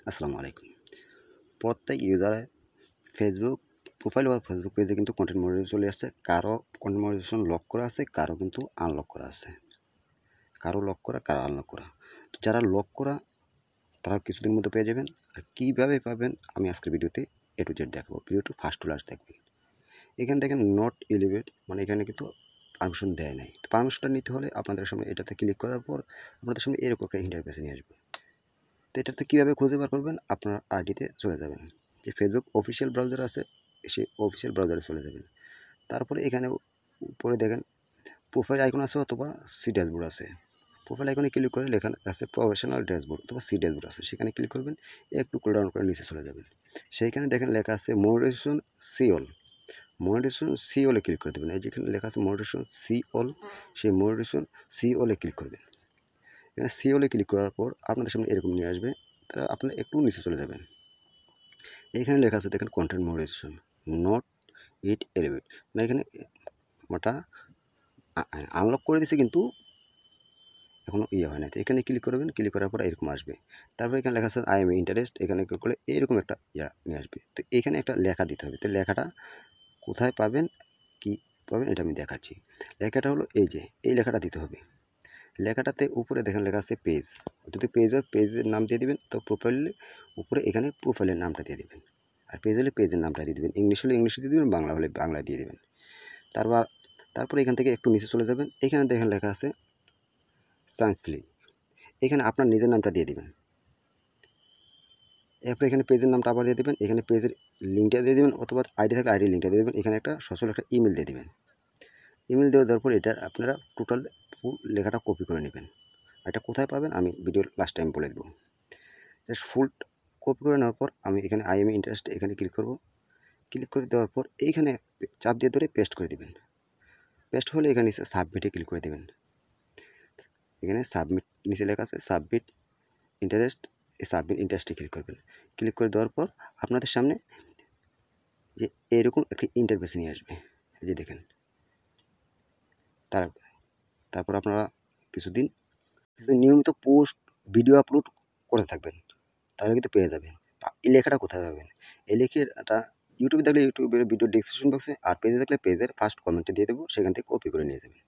আসসালামু আলাইকুম। প্রত্যেক ইউজারে ফেসবুক প্রোফাইল বা ফেসবুক পেজে কিন্তু কন্টেন্ট মনিটাইজেশন চলে আসছে। কারো কন্টেন্ট মনিটাইজেশন লক করা আছে, কারো কিন্তু আনলক করা আছে। কারো লক করা, কারো আনলক করা। তো যারা লক করা তারা কিছুদিনের মধ্যে পেয়ে যাবেন। আর কীভাবে পাবেন আমি আজকের ভিডিওতে A to Z দেখাবো। ভিডিওটি ফার্স্ট টু লাস্ট দেখবেন। এখানে দেখেন নট এলিভেট মানে এখানে কিন্তু পারমিশন দেয় নাই। তো পারমিশনটা নিতে হলে আপনাদের সামনে এটাতে ক্লিক করার পর আপনাদের সামনে এরকম একটা ইন্টারফেসে নিয়ে আসবে। তো এটাতে কীভাবে খুঁজে বার করবেন, আপনার আইডিতে চলে যাবেন। যে ফেসবুক অফিসিয়াল ব্রাউজার আছে সেই অফিসিয়াল ব্রাউজারে চলে যাবেন। তারপরে এখানে উপরে দেখেন প্রোফাইল আইকন আছে অথবা সি ড্যাশবোর্ড আছে। প্রোফাইল আইকনে ক্লিক করে লেখা আছে প্রফেশনাল ড্যাশবোর্ড অথবা সি ড্যাশবোর্ড আছে, সেখানে ক্লিক করবেন। একটু কোল ডাউন করে নিচে চলে যাবেন। সেইখানে দেখেন লেখা আছে monetisation see all. Monetisation see অলে ক্লিক করে দেবেন। এই যেখানে লেখা আছে মনিটাইজেশন সি অল, সেই মনিটাইজেশন সি অলে ক্লিক করবেন। এখানে সি অলে ক্লিক করার পর আপনাদের সামনে এরকম নিয়ে আসবে। তারা আপনারা একটু নিচে চলে যাবেন। এইখানে লেখা আছে দেখেন content monetization not it elevate, না এখানে ওটা আনলক করে দিয়েছে কিন্তু এখনও হয় না। তো এখানে ক্লিক করবেন, ক্লিক করার পর এরকম আসবে। তারপর এখানে লেখা আছে আই এম ইন্টারেস্ট, এখানে ক্লিক করলে এরকম একটা নিয়ে আসবে। তো এখানে একটা লেখা দিতে হবে। তো লেখাটা কোথায় পাবেন, কি পাবেন এটা আমি দেখাচ্ছি। লেখাটা হলো এই যে এই লেখাটা দিতে হবে। লেখাটাতে উপরে দেখেন লেখা আছে পেজ। যদি পেজ হয় পেজের নাম দিয়ে দিবেন। তো প্রোফাইলে উপরে এখানে প্রোফাইলের নামটা দিয়ে দেবেন। আর পেজ হলে পেজের নামটা দিয়ে দেবেন। ইংলিশ হলে ইংলিশে দিয়ে দেবেন, বাংলা হলে বাংলা দিয়ে দেবেন। তারপর এখান থেকে একটু নিচে চলে যাবেন। এখানে দেখেন লেখা আছে সায়েন্সলি, এখানে আপনার নিজের নামটা দিয়ে দেবেন। এরপর এখানে পেজের নামটা আবার দিয়ে দেবেন। এখানে পেজের লিঙ্কটা দিয়ে দেবেন অথবা আইডি থাকলে আইডি লিঙ্কটা দিয়ে দেবেন। এখানে একটা সচল একটা ইমেল দিয়ে দেবেন। ইমেল দেওয়ার পর এটা আপনারা টোটাল ফুল লেখাটা কপি করে নেবেন। এটা কোথায় পাবেন আমি ভিডিওর লাস্ট টাইম বলে দেবো। জাস্ট ফুল কপি করে নেওয়ার পর আমি এখানে আই এম ইন্টারেস্টেড এখানে ক্লিক করব। ক্লিক করে দেওয়ার পর এইখানে চাপ দিয়ে ধরে পেস্ট করে দেবেন। পেস্ট হলে এখানে নিচে সাবমিটে ক্লিক করে দেবেন। এখানে সাবমিট নিচে লেখা আছে সাবমিট ইন্টারেস্ট, এই সাবমিট ইন্টারেস্টে ক্লিক করবেন। ক্লিক করে দেওয়ার পর আপনাদের সামনে যে এরকম একটা ইন্টারফেস নিয়ে আসবে। এই যে দেখেন। তারপর আপনারা কিছুদিন নিয়মিত পোস্ট ভিডিও আপলোড করে থাকবেন, তাহলে কিন্তু পেয়ে যাবেন। এই লেখাটা কোথায় পাবেন? এই লেখাটা ইউটিউবে থাকলে ইউটিউবের ভিডিও ডেসক্রিপশন বক্সে, আর পেজে থাকলে পেজের ফার্স্ট কমেন্টে দিয়ে দেবো, সেখান থেকে কপি করে নিয়ে যাবেন।